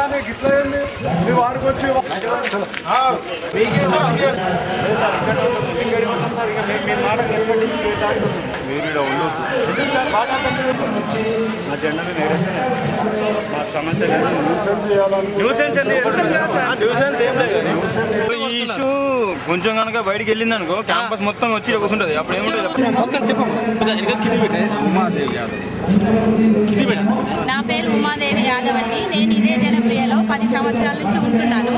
కానీ గిట్లా మీ వారికి వచ్చి మీరు మా జెండాను నేరేస్తే మా సమస్య ఈ ఇష్యూ కొంచెం కనుక బయటికి వెళ్ళింది అనుకో క్యాంపస్ మొత్తం వచ్చి కూర్చుంటుంది. అప్పుడు ఏముంటుంది నా పేరు ఉమాదేవి యాదవ్ అండి. నేను ఇదే జనప్రియలో 10 సంవత్సరాల నుంచి ఉంటున్నాను.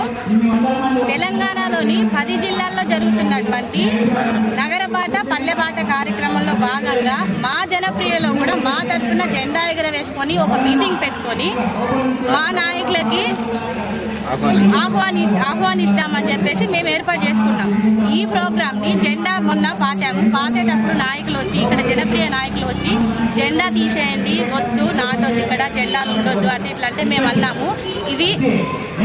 తెలంగాణలోని 10 జిల్లాల్లో జరుగుతున్నటువంటి నగరబాట పల్లెబాట కార్యక్రమంలో భాగంగా మా జనప్రియలో కూడా మా తరఫున జెండా ఎగరవేసుకొని ఒక మీటింగ్ పెట్టుకొని మా నాయకులకి ఆహ్వానిస్తామని చెప్పేసి మేము ఏర్పాటు చేసుకున్నాం. ఈ ప్రోగ్రామ్ ని జెండా మొన్న పాతేటప్పుడు నాయకులు వచ్చి ఇక్కడ జనప్రియ నాయకులు వచ్చి జెండా తీసేయండి, వద్దు నాటొద్దు, ఇక్కడ జెండాలు ఉండొద్దు అని ఇట్లా అంటే మేము అన్నాము. ఇది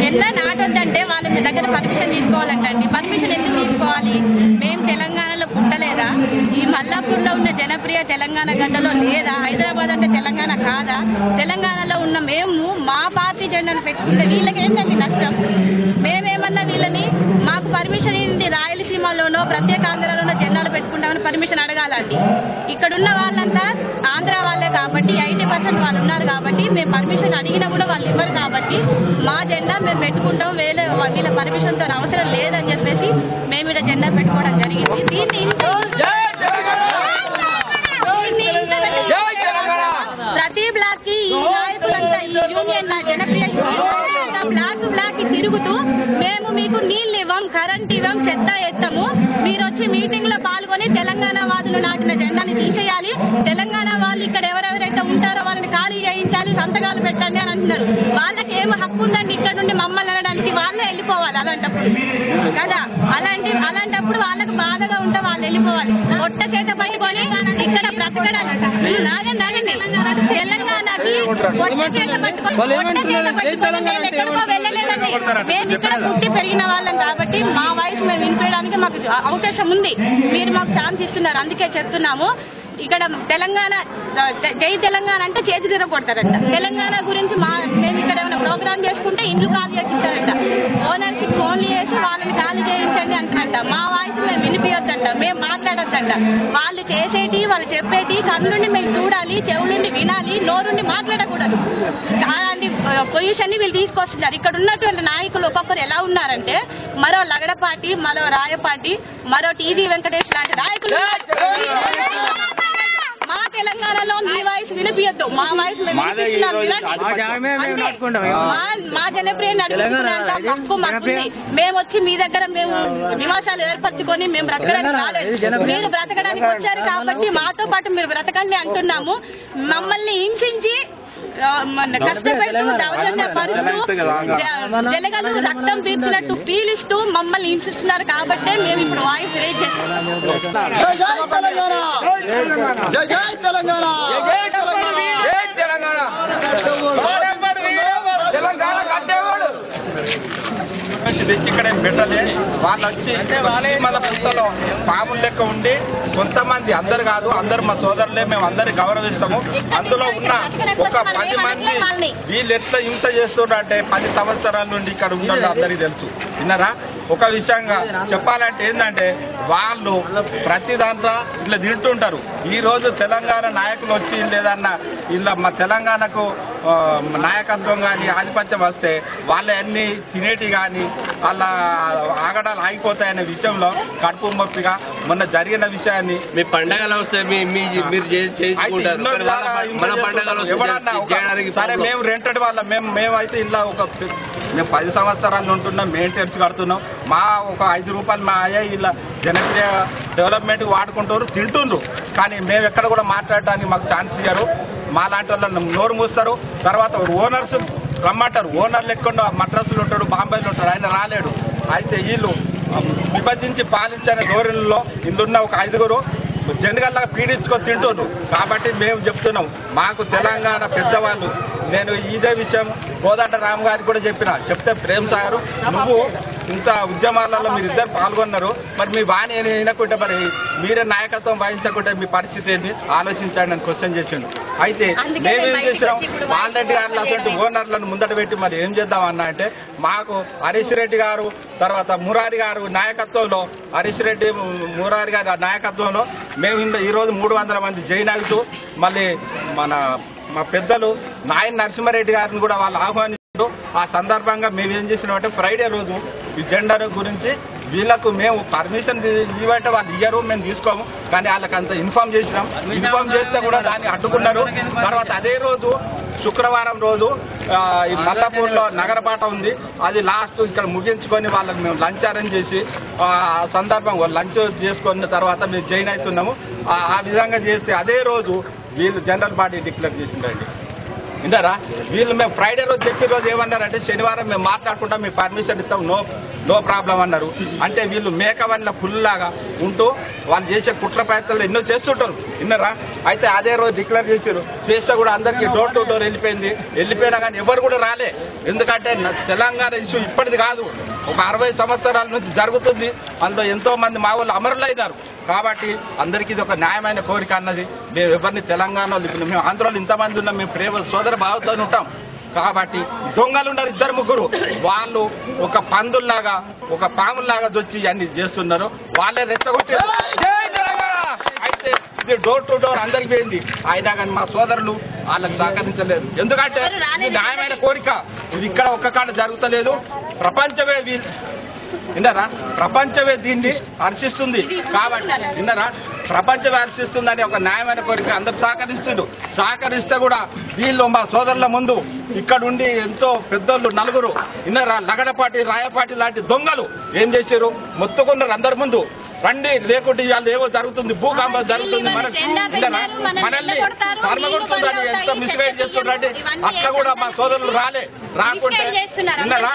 జెండా నాటొద్దంటే వాళ్ళ మీ దగ్గర పర్మిషన్ తీసుకోవాలంటండి. పర్మిషన్ ఎందుకు తీసుకోవాలి? మేము తెలంగాణలో పుట్టలేదా? ఈ మల్లాపూర్లో ఉన్న జనప్రియ తెలంగాణ గడ్డలో లేదా? హైదరాబాద్ అంటే తెలంగాణ కాదా? తెలంగాణలో ఉన్న మేము మా పార్టీ జెండాను పెట్టుకుంటే వీళ్ళకి ఏంటండి నష్టం? మేమేమన్నా వీళ్ళని మాకు పర్మిషన్ ఏంటి? రాయలసీమలోనో ప్రత్యేక ఆంధ్రాలోనో జెండాలు పెట్టుకుంటామని పర్మిషన్ అడగాలండి. ఇక్కడున్న వాళ్ళంతా ఆంధ్ర వాళ్ళే కాబట్టి 80% వాళ్ళు ఉన్నారు కాబట్టి మేము పర్మిషన్ అడిగినా కూడా వాళ్ళు ఇవ్వరు కాబట్టి మా జెండా మేము పెట్టుకుంటాం, వీళ్ళ పర్మిషన్తో అవసరం లేదని చెప్పేసి మేము ఇక్కడ జెండా పెట్టుకోవడం జరిగింది. దీన్ని ప్రతి బ్లాక్ కి ఈ నాయకులంతా ఈ యూనియన్ జనప్రియ బ్లాక్ కి తిరుగుతూ మేము మీకు నీళ్ళు ఇవ్వం, కరెంట్ ఇవ్వం, చెత్త ఎత్తము, మీరు వచ్చి మీటింగ్ లో పాల్గొని తెలంగాణ వాదులు నాటిన జెండాని తీసేయాలి, తెలంగాణ వాళ్ళు ఇక్కడ ఎవరెవరైతే ఉంటారో వాళ్ళని ఖాళీ చేయించాలి, సంతకాలు పెట్టండి అని అంటున్నారు. వాళ్ళకి ఏమో హక్కు ఉందండి ఇక్కడ నుండి మమ్మల్ని అనడానికి? వాళ్ళే వెళ్ళిపోవాలి అలాంటప్పుడు కదా. అలాంటప్పుడు వాళ్ళకి బాధగా ఉంటే వాళ్ళు వెళ్ళిపోవాలి. ఒట్ట చేత పట్టుకొని ఇక్కడ బ్రతకడానికి తెలంగాణకి ఒట్ట చేత పట్టుకొని మేము ఎక్కడికో వెళ్ళలేదండి. మేము ఇక్కడ పుట్టి పెరిగిన వాళ్ళం కాబట్టి మా వాయిస్ మేము వినిపించడానికి మాకు అవకాశం ఉంది. మీరు మాకు ఛాన్స్ ఇస్తున్నారు, అందుకే చెప్తున్నాము. ఇక్కడ తెలంగాణ జై తెలంగాణ అంటే చేతి తిరగొడతారంట. తెలంగాణ గురించి మేము ఇక్కడ ఏమైనా ప్రోగ్రామ్ చేసుకుంటే ఇండ్లు ఖాళీ చేసిస్తారంట. ఓనర్స్ ఫోన్లు చేసి వాళ్ళని ఖాళీ చేయించండి అంటారంట. మా వాయిస్ మేము వినిపించొద్దంట, మేము మాట్లాడొద్దంట. వాళ్ళు చేసేటి వాళ్ళు చెప్పేటి కన్నుండి మేము చూడాలి, చెవులుండి వినాలి, నోరుండి మాట్లాడకూడదు. అలాంటి పొజిషన్ ని వీళ్ళు తీసుకొస్తున్నారు. ఇక్కడ ఉన్నటువంటి నాయకులు ఒక్కొక్కరు ఎలా ఉన్నారంటే మరో లగడపాటి, మరో రాయపాటి, మరో టీజీ వెంకటేష్ లాంటి నాయకులు. మా తెలంగాణలో మీ వాయిస్ వినిపించద్దు, మా వాయిస్ మా జనప్రియ హక్కు మాకుంది. మేము వచ్చి మీ దగ్గర మేము నివాసాలు ఏర్పరచుకొని మేము బ్రతకడానికి రాలేదు. మీరు బ్రతకడానికి వచ్చారు కాబట్టి మాతో పాటు మీరు బ్రతకండి అంటున్నాము. మమ్మల్ని హింసించి కష్టపెడుతూ దౌర్జన్య పరుస్తూ జలగలు రక్తం పీల్చినట్టు పీలిస్తూ మమ్మల్ని హింసిస్తున్నారు కాబట్టే మేము ఇప్పుడు వాయిస్ రేజ్ చేస్తున్నాం. ఇక్కడ పెట్టలే వాళ్ళు వచ్చి మన పుస్తలో పాముల లెక్క ఉండి కొంతమంది, అందరు కాదు, అందరు మా సోదరులే, మేము అందరి గౌరవిస్తాము. అందులో ఉన్న ఒక 10 మంది వీళ్ళు ఎట్లా హింస చేస్తున్నారంటే 10 సంవత్సరాల నుండి ఇక్కడ ఉండడం అందరికీ తెలుసు. విన్నారా? ఒక విషయంగా చెప్పాలంటే ఏంటంటే వాళ్ళు ప్రతి దాంట్లో ఇట్లా తింటుంటారు. ఈ రోజు తెలంగాణ నాయకులు వచ్చి లేదన్నా ఇలా మా తెలంగాణకు నాయకత్వం కానీ ఆధిపత్యం వస్తే వాళ్ళ అన్ని తినేటి కానీ వాళ్ళ ఆగడాలు ఆగిపోతాయనే విషయంలో కడుపు మొప్పిగా మొన్న జరిగిన విషయాన్ని మీ పండగలు వస్తే ఎవరన్నా సరే మేము రెంటెడ్ వాళ్ళం, మేమైతే ఇలా మేము 10 సంవత్సరాలు ఉంటున్నాం, మెయింటెనెన్స్ కడుతున్నాం. మా ఒక 5 రూపాయలు మా అయ్యా ఇలా జనప్రియ డెవలప్మెంట్ వాడుకుంటారు, తింటుండ్రు. కానీ మేము ఎక్కడ కూడా మాట్లాడటానికి మాకు ఛాన్స్ ఇయ్యారు. మా లాంటి వాళ్ళని నోరు మూస్తారు. తర్వాత ఓనర్స్ రమ్మంటారు. ఓనర్లు ఎక్కడ మద్రాసులో ఉంటాడు, బాంబేలో ఉంటాడు, ఆయన రాలేడు. అయితే వీళ్ళు విభజించి పాలించనే ధోరణిలో ఇందున్న ఒక 5గురు జనగల్లా పీడించుకొని తింటున్నారు. కాబట్టి మేము చెప్తున్నాం, మాకు తెలంగాణ పెద్దవాళ్ళు నేను ఇదే విషయం కోదండ రామ్ గారికి కూడా చెప్తే ప్రేమ్ సాగర్ నువ్వు ఇంత ఉద్యమాలలో మీరు ఇద్దరు పాల్గొన్నారు, మరి మీ బాణి వినకుంటే మరి మీరే నాయకత్వం వహించకుంటే మీ పరిస్థితి ఏంటి ఆలోచించండి అని క్వశ్చన్ చేసిండు. అయితే మేమేం చేసినాం, వాల్రెడ్డి గారు అసలు ఓనర్లను ముందట పెట్టి మరి ఏం చేద్దామన్నా అంటే మాకు హరీష్ రెడ్డి గారు తర్వాత మురారి గారు నాయకత్వంలో హరీష్ రెడ్డి మురారి గారి నాయకత్వంలో మేము ఈరోజు 300 మంది జైనాగుతూ మళ్ళీ మా పెద్దలు నాయన నరసింహారెడ్డి గారిని కూడా వాళ్ళు ఆహ్వానించారు. ఆ సందర్భంగా మేము ఏం చేసినామంటే ఫ్రైడే రోజు ఈ జెండర్ గురించి వీళ్ళకు మేము పర్మిషన్ ఇవ్వంటే వాళ్ళు ఇయ్యరు, మేము తీసుకోము, కానీ వాళ్ళకి అంత ఇన్ఫార్మ్ చేసినాం. ఇన్ఫార్మ్ చేస్తే కూడా దాన్ని అడ్డుకున్నారు. తర్వాత అదే రోజు శుక్రవారం రోజు ఈ మల్లాపూర్లో నగరపాట ఉంది, అది లాస్ట్ ఇక్కడ ముగించుకొని వాళ్ళకి మేము లంచ్ అరేంజ్ చేసి ఆ సందర్భం లంచ్ చేసుకున్న తర్వాత మేము జాయిన్ అవుతున్నాము. ఆ విధంగా చేస్తే అదే రోజు వీళ్ళు జనరల్ బాడీ డిక్లేర్ చేసిందండి. విన్నారా? వీళ్ళు మేము ఫ్రైడే రోజు చెప్పిన రోజు ఏమన్నారంటే శనివారం మేము మాట్లాడుకుంటాం, మీ పర్మిషన్ ఇస్తాం, నో ప్రాబ్లం అన్నారు. అంటే వీళ్ళు మేకవన్ల ఫుల్లాగా ఉంటూ వాళ్ళు చేసే కుట్ర ప్రయత్నాలు ఎన్నో చేస్తుంటారు. విన్నారా? అయితే అదే రోజు డిక్లేర్ చేశారు. చేస్తే కూడా అందరికీ డోర్ టు డోర్ వెళ్ళిపోయినా కానీ ఎవరు కూడా రాలే. ఎందుకంటే తెలంగాణ ఇష్యూ ఇప్పటిది కాదు, ఒక 60 సంవత్సరాల నుంచి జరుగుతుంది. అందులో ఎంతో మంది మా వాళ్ళు అమరులైనారు. కాబట్టి అందరికీ ఇది ఒక న్యాయమైన కోరిక అన్నది. మేము ఎవరిని తెలంగాణలో మేము ఆంధ్రలో ఇంతమంది ఉన్నాం, మేము ప్రేమ సోదర భావంతో ఉంటాం. కాబట్టి దొంగలు ఉన్నారు 2-3 వాళ్ళు ఒక పందుల్లాగా ఒక పాముల్లాగా వచ్చి అన్ని చేస్తున్నారు. వాళ్ళే రెచ్చగొట్టారు. అయితే ఇది డోర్ టు డోర్ అందరికి పోయింది. అయినా కానీ మా సోదరులు వాళ్ళకి సహకరించలేదు. ఎందుకంటే ఇది న్యాయమైన కోరిక. ఇది ఇక్కడ ఒక్క కాడ జరుగుతలేదు, ప్రపంచమే విన్నారా? ప్రపంచమే దీన్ని హర్షిస్తుంది. కాబట్టి విన్నారా? ప్రపంచమే హర్షిస్తుందని ఒక న్యాయమైన కోరిక అందరు సహకరిస్తే కూడా వీళ్ళు మా సోదరుల ముందు ఇక్కడ ఉండి ఎంతో పెద్దోళ్ళు 4 విన్నారా? లగడపాటి రాయపాటి లాంటి దొంగలు ఏం చేశారు? మొత్తుకున్నారు అందరి ముందు, రండి లేకుంటే వాళ్ళు ఏవో జరుగుతుంది, భూకంపం జరుగుతుంది, మనల్ని కర్మగొడుతుందని ఎంత మిస్గైడ్ చేస్తుండ్రండి. అట్లా కూడా మా సోదరులు రాకుంటే విన్నారా?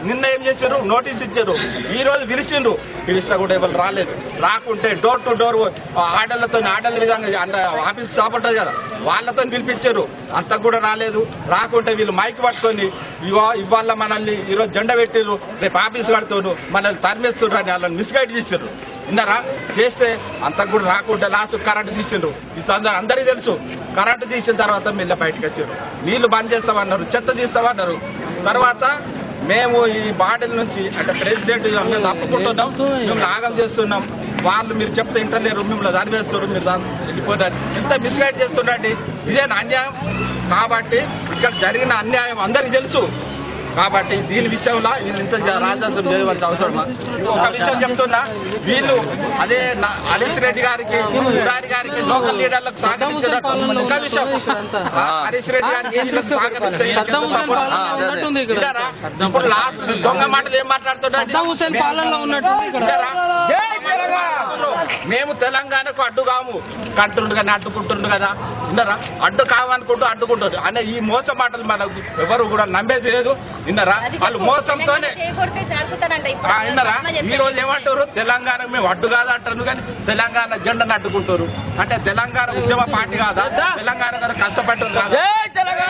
నిన్న ఏం చేశారు? నోటీస్ ఇచ్చారు. ఈ రోజు పిలిచినా కూడా ఎవరు రాలేదు. రాకుంటే డోర్ టు డోర్ ఆర్డర్ల విధంగా ఆఫీస్ షాప్ ఉంటుంది కదా, వాళ్ళతో పిలిపించారు. అంత కూడా రాలేదు. రాకుంటే వీళ్ళు మైక్ పట్టుకొని ఇవాళ మనల్ని ఈరోజు జెండా పెట్టారు, రేపు ఆఫీస్ కడుతున్నారు, మనల్ని తరిమేస్తున్నారు అని వాళ్ళని మిస్గైడ్ చేశారు. విన్నారా? చేస్తే అంత కూడా రాకుండా లాస్ట్ కరెంటు తీసిండ్రు. ఇది అందరికీ తెలుసు. కరెంటు తీసిన తర్వాత మెల్ల బయటకు వచ్చారు. నీళ్లు బంద్ చేస్తామన్నారు, చెత్త తీస్తామన్నారు. తర్వాత మేము ఈ బాడీల నుంచి అంటే ప్రెసిడెంట్ మేము తప్పుకుంటున్నాం, మేము నాగం చేస్తున్నాం, వాళ్ళు మీరు చెప్తే ఇంటర్లేరు, మిమ్మల్ని చదివేస్తారు, మీరు వెళ్ళిపోతారు, ఎంత మిస్గైడ్ చేస్తున్నారండి. ఇదే అన్యాయం. కాబట్టి ఇక్కడ జరిగిన అన్యాయం అందరికీ తెలుసు. కాబట్టి దీని విషయంలో వీళ్ళు ఇంత రాజాంతం చేయవలసిన అవసరం. ఒక విషయం చెప్తున్నా, వీళ్ళు అదే హరీష్ రెడ్డి గారికి మురారి గారికి లోకల్ లీడర్లకు సహకరించినట్టు ఒక విషయం, హరీష్ రెడ్డి గారికి ఇప్పుడు లాస్ట్ దొంగ మాటలు ఏం మాట్లాడుతున్నారు? మేము తెలంగాణకు అడ్డు కాము కంటుండ్రు కానీ అడ్డుకుంటుండ్రు కదా. విన్నారా? అడ్డు కావనుకుంటూ అడ్డుకుంటారు అనే ఈ మోస మాటలు మనకు ఎవరు కూడా నమ్మేది లేదు. విన్నారా? వాళ్ళు మోసంతోనే విన్నారా? ఈ రోజు ఏమంటారు? తెలంగాణ మేము అడ్డు కాదా అంటారు, కానీ తెలంగాణ జెండాను అడ్డుకుంటారు. అంటే తెలంగాణ ఉద్యమ పార్టీ కాదా? తెలంగాణ గారు కష్టపడ్డారు కాదా? తెలంగాణ